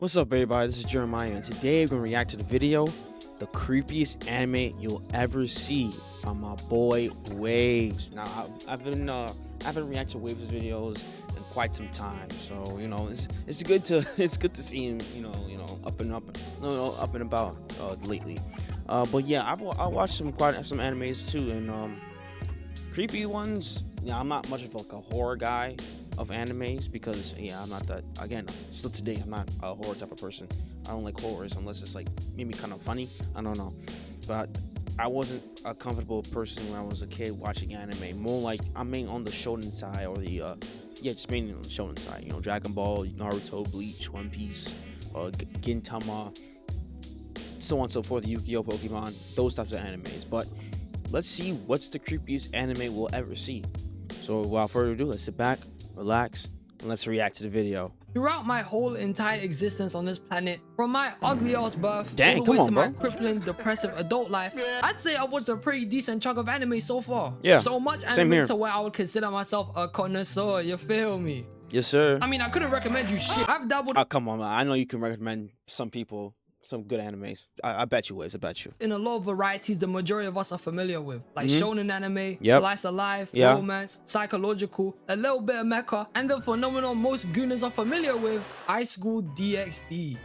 What's up, everybody? This is Jeremiah, and today we're gonna react to the video, the creepiest anime you'll ever see, from my boy Waves. Now, I haven't reacted to Waves' videos in quite some time, so it's good to see him, up and about lately. But yeah, I watched some animes too, and creepy ones. Yeah, I'm not much of like a horror guy of animes because I'm not that. Again, still today, I'm not a horror type of person. I don't like horrors unless it's like maybe kind of funny. I don't know, but I wasn't a comfortable person when I was a kid watching anime. More like I'm mainly on the shonen side, or the just mainly on the shonen side. Dragon Ball, Naruto, Bleach, One Piece, Gintama, so on and so forth. Yu-Gi-Oh, Pokemon, those types of animes. But let's see what's the creepiest anime we'll ever see. So without further ado, let's sit back, relax, and let's react to the video. Throughout my whole entire existence on this planet, from my ugly ass birth Dang, all the way come to on, my bro. crippling, depressive adult life, I'd say I've watched a pretty decent chunk of anime so far. Yeah, so much same anime here. to where I would consider myself a connoisseur, you feel me? Yes, sir. I mean, I couldn't recommend you shit. I've dabbled Oh, come on, man. I know you can recommend some people some good animes. I bet you, Waves. I bet you. in a lot of varieties the majority of us are familiar with, like shonen anime, Yep. slice of life, Yeah. romance, psychological, a little bit of mecha, and the phenomenon most gooners are familiar with, High School DxD.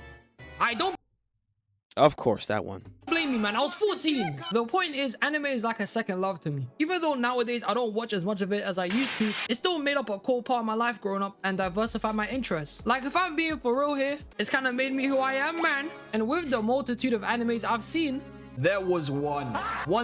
I don't Of course, that one. blame me, man. I was 14. The point is, anime is like a second love to me. Even though nowadays I don't watch as much of it as I used to, it still made up a core part of my life growing up and diversified my interests. Like, if I'm being for real here, it's kind of made me who I am, man. And with the multitude of animes I've seen, there was one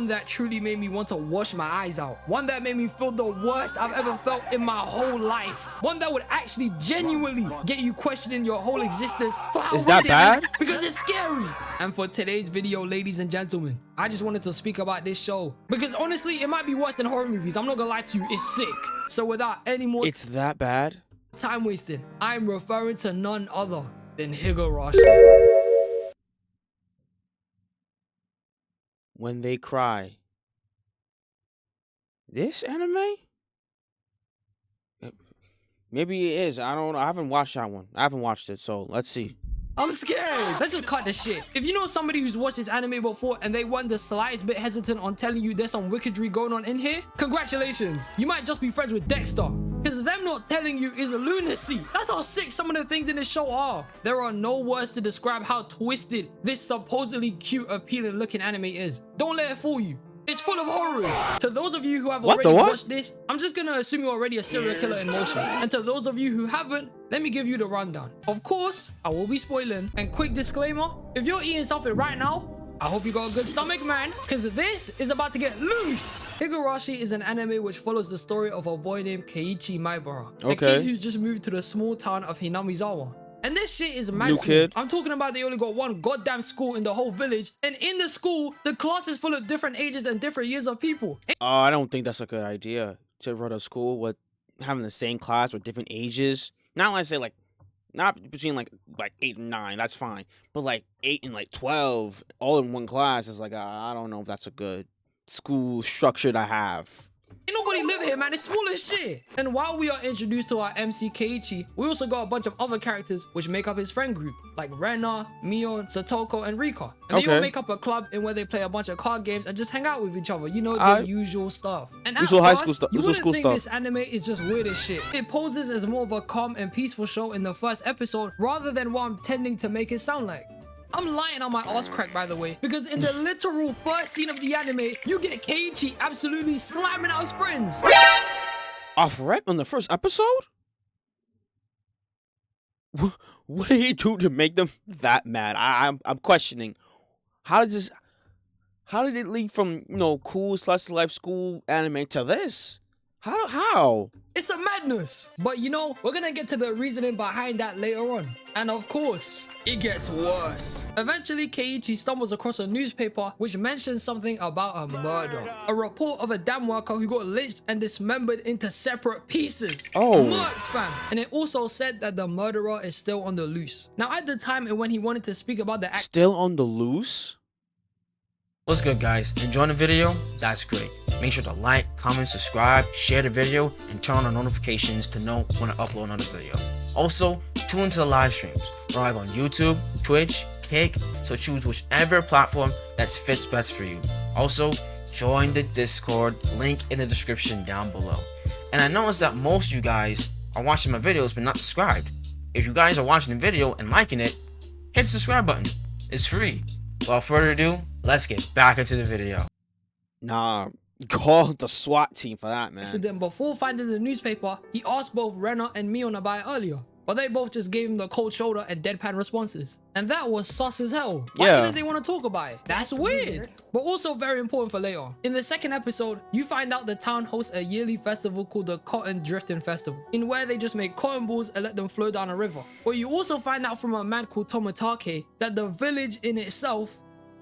that truly made me want to wash my eyes out. One that made me feel the worst I've ever felt in my whole life. One that would actually genuinely get you questioning your whole existence for how Is that weird it bad? because it's scary. And for today's video, ladies and gentlemen, I just wanted to speak about this show because honestly, it might be worse than horror movies. I'm not gonna lie to you, it's sick. So without any more It's that bad? time wasted, I'm referring to none other than Higurashi. When They Cry. This anime? Maybe it is. I don't know. I haven't watched that one. I haven't watched it, so let's see. I'm scared. Let's just cut this shit. If you know somebody who's watched this anime before and they weren't the slightest bit hesitant on telling you there's some wickedry going on in here, congratulations. You might just be friends with Dexter. Because them not telling you is a lunacy. That's how sick some of the things in this show are. There are no words to describe how twisted this supposedly cute, appealing looking anime is. Don't let it fool you. It's full of horrors. To those of you who have already watched this, I'm just gonna assume you're already a serial killer in motion. And to those of you who haven't, let me give you the rundown. Of course, I will be spoiling. And quick disclaimer, if you're eating something right now, I hope you got a good stomach, man, because this is about to get loose. Higurashi is an anime which follows the story of a boy named Keiichi Maibara, a kid who's just moved to the small town of Hinamizawa. And this shit is mad small. I'm talking about they only got one goddamn school in the whole village, and in the school, the class is full of different ages and different years of people. I don't think that's a good idea to run a school with having the same class with different ages. Not like say like, not between like 8 and 9. That's fine, but like 8 and like 12 all in one class is like I don't know if that's a good school structure to have. Ain't nobody live here, man. It's small as shit. And while we are introduced to our MC Keiichi, we also got a bunch of other characters which make up his friend group, like Rena, Mion, Satoko, and Rika. And they all make up a club in where they play a bunch of card games and just hang out with each other. You know, the usual stuff. And at Usual high first, school stuff. You Usual wouldn't school think stuff. this anime is just weird as shit. It poses as more of a calm and peaceful show in the first episode rather than what I'm tending to make it sound like. I'm lying on my ass crack, by the way, because in the literal first scene of the anime, you get Keiichi absolutely slamming out his friends. Off rep on the first episode? What did he do to make them that mad? I'm questioning. How did it lead from cool slice of life school anime to this? How? It's a madness. But we're gonna get to the reasoning behind that later on. And of course, it gets worse. Eventually, Keiichi stumbles across a newspaper which mentions something about a murder. A report of a dam worker who got lynched and dismembered into separate pieces. Oh. Murked, fam. And it also said that the murderer is still on the loose. Now, at the time and when he wanted to speak about the Still on the loose? What's good, guys? Enjoying the video? That's great. Make sure to like, comment, subscribe, share the video, and turn on the notifications to know when I upload another video. Also, tune into the live streams. We're live on YouTube, Twitch, Kick, so choose whichever platform that fits best for you. Also, join the Discord, link in the description down below. And I noticed that most of you guys are watching my videos but not subscribed. If you guys are watching the video and liking it, hit the subscribe button. It's free. Without further ado, let's get back into the video. Nah, call the SWAT team for that, man. So then before finding the newspaper, he asked both Renner and Mion about it earlier. But they both just gave him the cold shoulder and deadpan responses. And that was sus as hell. Why didn't they want to talk about it? That's weird. But also very important for later. In the second episode, you find out the town hosts a yearly festival called the Cotton Drifting Festival, in where they just make cotton balls and let them flow down a river. But you also find out from a man called Tomitake that the village in itself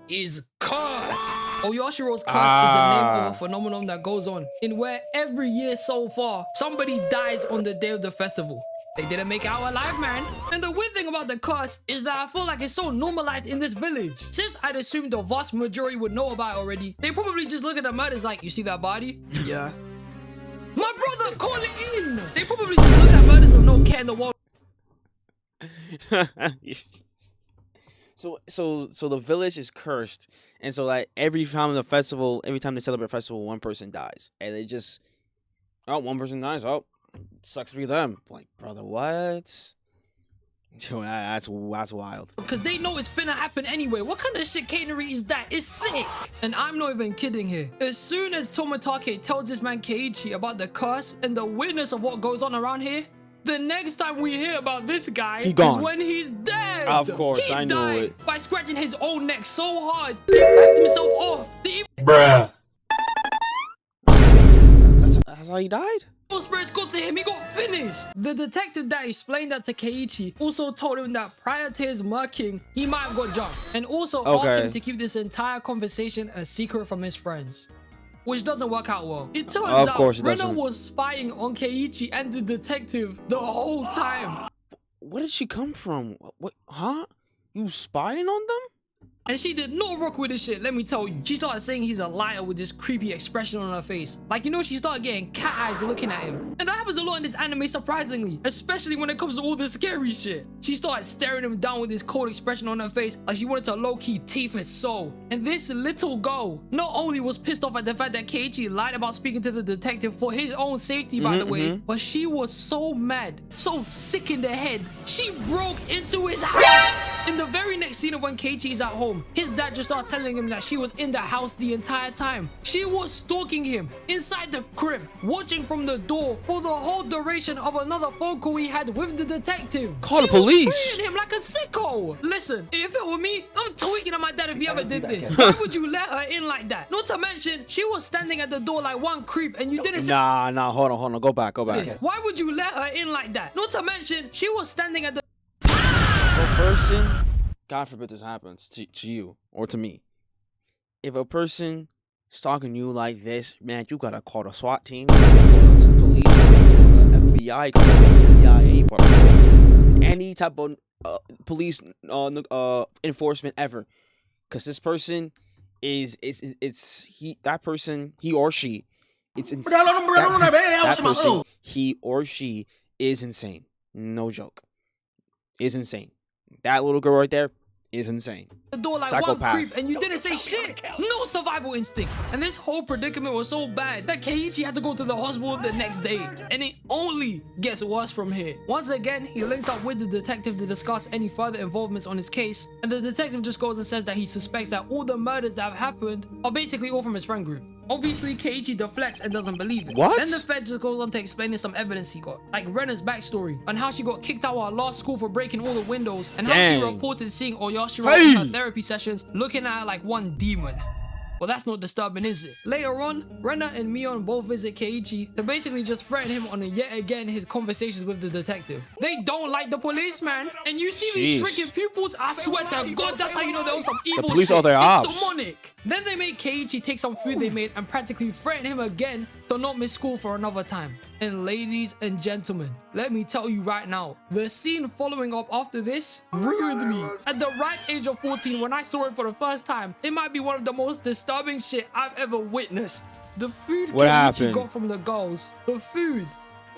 is cursed. Oyashiro's curse is the name of a phenomenon that goes on, in where every year so far, somebody dies on the day of the festival. They didn't make it out alive, man. And the weird thing about the curse is that I feel like it's so normalized in this village. Since I'd assumed the vast majority would know about it already, they probably just look at the murders like, you see that body? Yeah. My brother, call it in. They probably just look at murders with no care in the world. So the village is cursed, and so like every time they celebrate a festival, one person dies, and they just, one person dies, sucks to be them. Like, brother, what? Yo, that's wild. Because they know it's finna happen anyway. What kind of chicanery is that? It's sick. And I'm not even kidding here. As soon as Tomitake tells this man Keiichi about the curse and the weirdness of what goes on around here, the next time we hear about this guy is when he's dead. Of course, I knew it. By scratching his own neck so hard, he backed himself off. Bruh. That's how he died? Spirits got to him, he got finished. The detective that explained that to Keiichi also told him that prior to his murking, he might have got jumped, and also asked him to keep this entire conversation a secret from his friends, which doesn't work out well. It turns out Renner was spying on Keiichi and the detective the whole time. Where did she come from? What? Huh? You spying on them? And she did not rock with this shit, let me tell you. She started saying he's a liar with this creepy expression on her face. Like, you know, she started getting cat eyes looking at him. And that happens a lot in this anime, surprisingly. Especially when it comes to all this scary shit. She started staring him down with this cold expression on her face, like she wanted to low-key teeth his soul. And this little girl not only was pissed off at the fact that Keiichi lied about speaking to the detective for his own safety, by the way, but she was so mad, so sick in the head, she broke into his house. In the very next scene of when Keiichi is at home, his dad just starts telling him that she was in the house the entire time. She was stalking him inside the crib, watching from the door for the whole duration of another phone call he had with the detective. Call the police. Was treating him like a sicko. Listen, if it were me, I'm tweaking at my dad if he ever did this. Why would you let her in like that? Not to mention, she was standing at the door like one creep and you didn't say— Nah, hold on, go back. Why would you let her in like that? Not to mention, she was standing at the— If a person, God forbid this happens to you or to me, if a person stalking you like this, man, you gotta call the SWAT team, police, FBI, CIA, any type of police enforcement ever, because this person he or she is insane. No joke. Is insane. That little girl right there is insane. The door like Psychopath. One creep and you didn't say shit. No survival instinct. And this whole predicament was so bad that Keiichi had to go to the hospital the next day. And it only gets worse from here. Once again, he links up with the detective to discuss any further involvements on his case. And the detective just goes and says that he suspects that all the murders that have happened are basically all from his friend group. Obviously, Keiichi deflects and doesn't believe it. What? Then the Fed just goes on to explaining some evidence he got, like Renner's backstory, and how she got kicked out of her last school for breaking all the windows, and how she reported seeing Oyashiro in her therapy sessions looking at her like one demon. Well, that's not disturbing, is it? Later on, Renner and Mion both visit Keiichi to basically just threaten him on yet again his conversations with the detective. They don't like the police, man. And you see these shrinking pupils? I swear to God, that's how you know they're on some evil shit. The police are their ops. It's demonic. Then they make Keiichi take some food they made and practically threaten him again to not miss school for another time. And ladies and gentlemen, let me tell you right now, the scene following up after this ruined me. At the right age of 14, when I saw it for the first time, it might be one of the most disturbing shit I've ever witnessed. The food Keiichi got from the girls, the food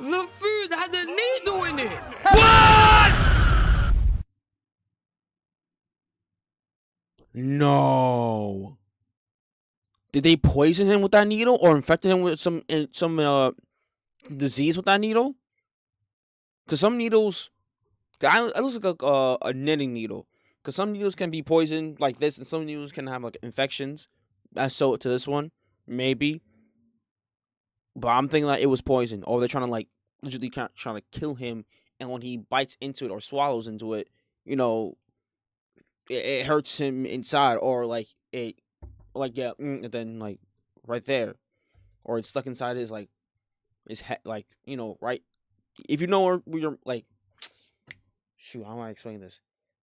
The food had a needle in it. No. Did they poison him with that needle or infected him with some disease with that needle? Because some needles, it looks like a knitting needle. Because some needles can be poisoned like this, and some needles can have like infections. So to this one, maybe. But I'm thinking like it was poison, or they're trying to like literally trying to kill him. And when he bites into it or swallows into it, you know, it hurts him inside, or like it, like yeah, and then like right there, or it's stuck inside his like his head, like you know, right. If you know where you're like, shoot, how do I explain this?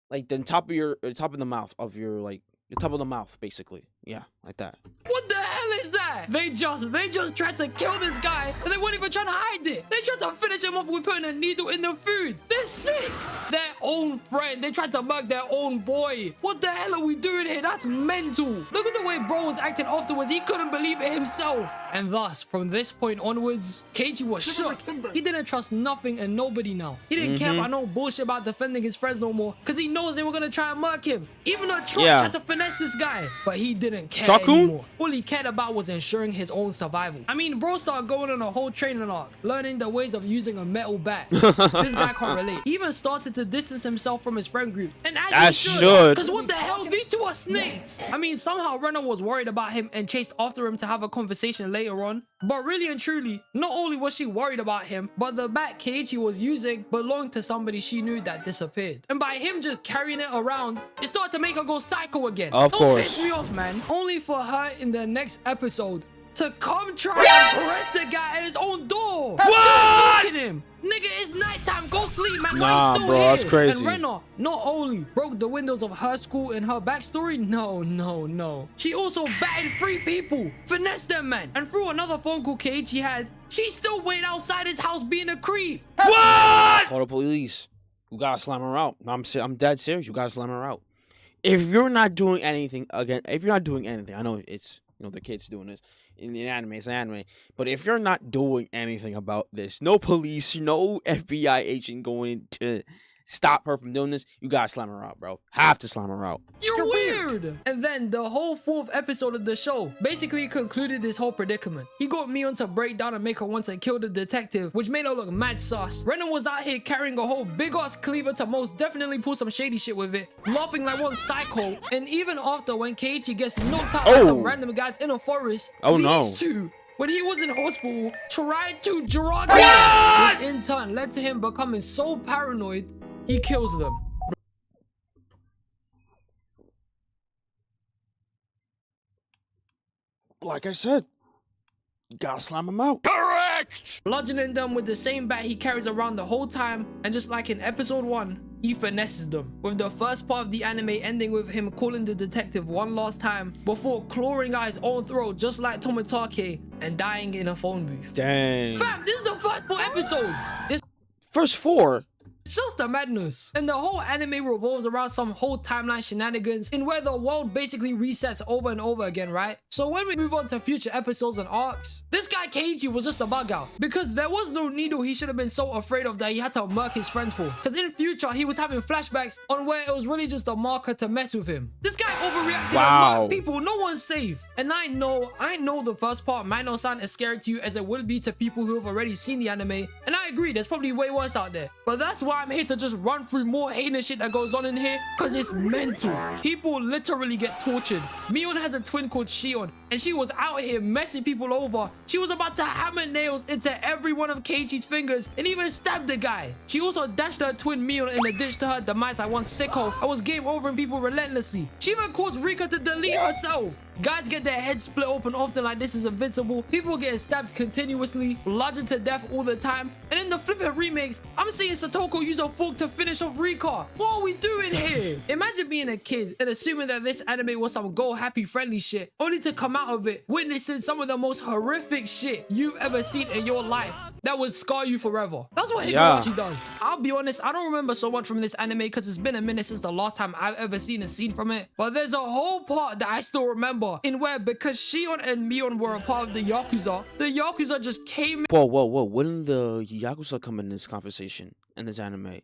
Like the top of the mouth of your like the top of the mouth, basically. Yeah, like that. What the hell is that? They just tried to kill this guy, and they weren't even trying to hide it. They tried to finish him off with putting a needle in the food. They're sick. Their own friend. They tried to murk their own boy. What the hell are we doing here? That's mental. Look at the way bro was acting afterwards. He couldn't believe it himself. And thus, from this point onwards, Keiichi was shook. He didn't trust nothing and nobody now. He didn't care about no bullshit about defending his friends no more, because he knows they were gonna try and murk him. Even though Truck tried to finesse this guy, but he didn't care anymore. All he cared about was ensuring his own survival. I mean, bro started going on a whole training arc, learning the ways of using a metal bat. This guy can't relate. He even started to distance himself from his friend group. And as he should. Because what the hell? These two are snakes. I mean, somehow Rena was worried about him and chased after him to have a conversation later on. But really and truly, not only was she worried about him, but the bat Keiichi was using belonged to somebody she knew that disappeared. And by him just carrying it around, it started to make her go psycho again. Of course. Don't piss me off, man. Only for her in the next episode to come try and arrest the guy at his own door. What? Him. Nigga, it's nighttime. Go sleep, man. Nah, still bro, here? that's crazy. And Rena not only broke the windows of her school and her backstory, no. She also batted 3 people, finessed them, man. And through another phone call Keiichi had, she still waited outside his house being a creep. What? Call the police. You gotta slam her out. I'm dead serious. You gotta slam her out. If you're not doing anything again, I know it's, you know, the kids doing this in the anime, it's anime, but if you're not doing anything about this, no police, no FBI agent going to stop her from doing this, you gotta slam her out, bro. Have to slam her out. You're weird. And then the whole 4th episode of the show basically concluded this whole predicament. He got Mion to break down and make her want to kill the detective, which made her look mad sus. Rena was out here carrying a whole big ass cleaver to most definitely pull some shady shit with it, laughing like one psycho. And even after, when Keiichi gets knocked out by some random guys in a forest, these two, when he was in hospital, tried to drug him, which in turn led to him becoming so paranoid he kills them. Like I said, you gotta slam him out. Correct! Bludgeoning them with the same bat he carries around the whole time, and just like in episode 1, he finesses them, with the first part of the anime ending with him calling the detective one last time before clawing out his own throat just like Tomitake and dying in a phone booth. Dang. Fam, this is the first 4 episodes. This First 4? It's just a madness. And the whole anime revolves around some whole timeline shenanigans in where the world basically resets over and over again, right? So when we move on to future episodes and arcs, this guy Keiichi was just a bug out, because there was no needle he should have been so afraid of that he had to murk his friends for. Because in future, he was having flashbacks on where it was really just a marker to mess with him. This guy overreacted and murked people. No one's safe. And I know the first part might not sound as scary to you as it will be to people who have already seen the anime. And I agree, there's probably way worse out there. But that's why I'm here to just run through more heinous shit that goes on in here, because it's mental. People literally get tortured. Mion has a twin called Shion, and she was out here messing people over. She was about to hammer nails into every one of Keiichi's fingers and even stabbed the guy. She also dashed her twin Mion in the ditch to her demise like one sicko and was game overing people relentlessly. She even caused Rika to delete herself. Guys get their heads split open often like this is invincible. People getting stabbed continuously, bludgeoned to death all the time. And in the flipping remakes, I'm seeing Satoko use a fork to finish off Rika. What are we doing here? Imagine being a kid and assuming that this anime was some go happy friendly shit, only to come out of it witnessing some of the most horrific shit you've ever seen in your life that would scar you forever. That's what Higurashi does. I'll be honest, I don't remember so much from this anime because it's been a minute since the last time I've ever seen a scene from it. But there's a whole part that I still remember over in where because Shion and Mion were a part of the Yakuza just came Whoa. When did the Yakuza come in this conversation in this anime?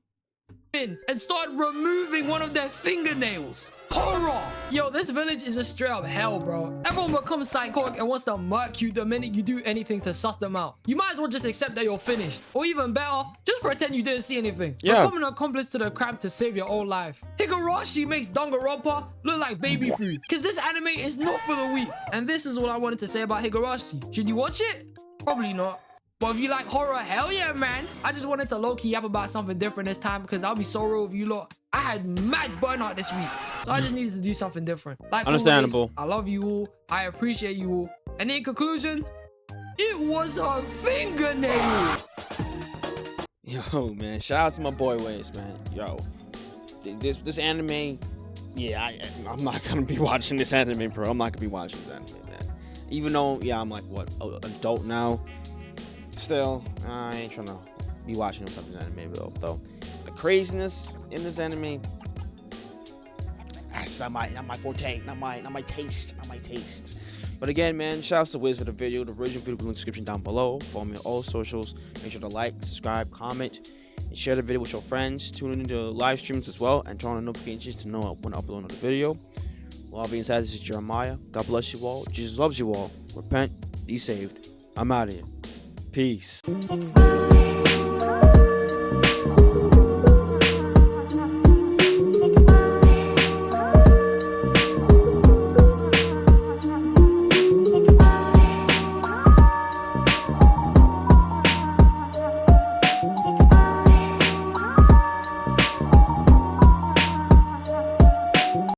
in and started removing one of their fingernails. Horror! Yo, this village is a straight up hell, bro. Everyone becomes psychotic and wants to murk you the minute you do anything to suss them out. You might as well just accept that you're finished. Or even better, just pretend you didn't see anything. Yeah. Become an accomplice to the crime to save your own life. Higurashi makes Danganronpa look like baby food. Because this anime is not for the weak. And this is what I wanted to say about Higurashi. Should you watch it? Probably not. But if you like horror, hell yeah, man. I just wanted to low-key yap about something different this time because I'll be so real with you lot. I had mad burnout this week. So I just needed to do something different. Like Understandable. always, I love you all. I appreciate you all. And in conclusion, it was her fingernail. Yo, man, shout out to my boy Waves, man. Yo, this anime, yeah, I'm not gonna be watching this anime, bro. I'm not gonna be watching this anime, man. Even though, yeah, I'm like, what, adult now? Still, I ain't trying to be watching something anime, though. The craziness in this anime, that's not my forte, not my taste. But again, man, shout out to Wiz for the video. The original video will be in the description down below. Follow me on all socials. Make sure to like, subscribe, comment, and share the video with your friends. Tune into live streams as well, and turn on the notifications to know when I upload another video. With all being said, this is Jeremiah. God bless you all. Jesus loves you all. Repent, be saved. I'm out of here. Peace. It's fine.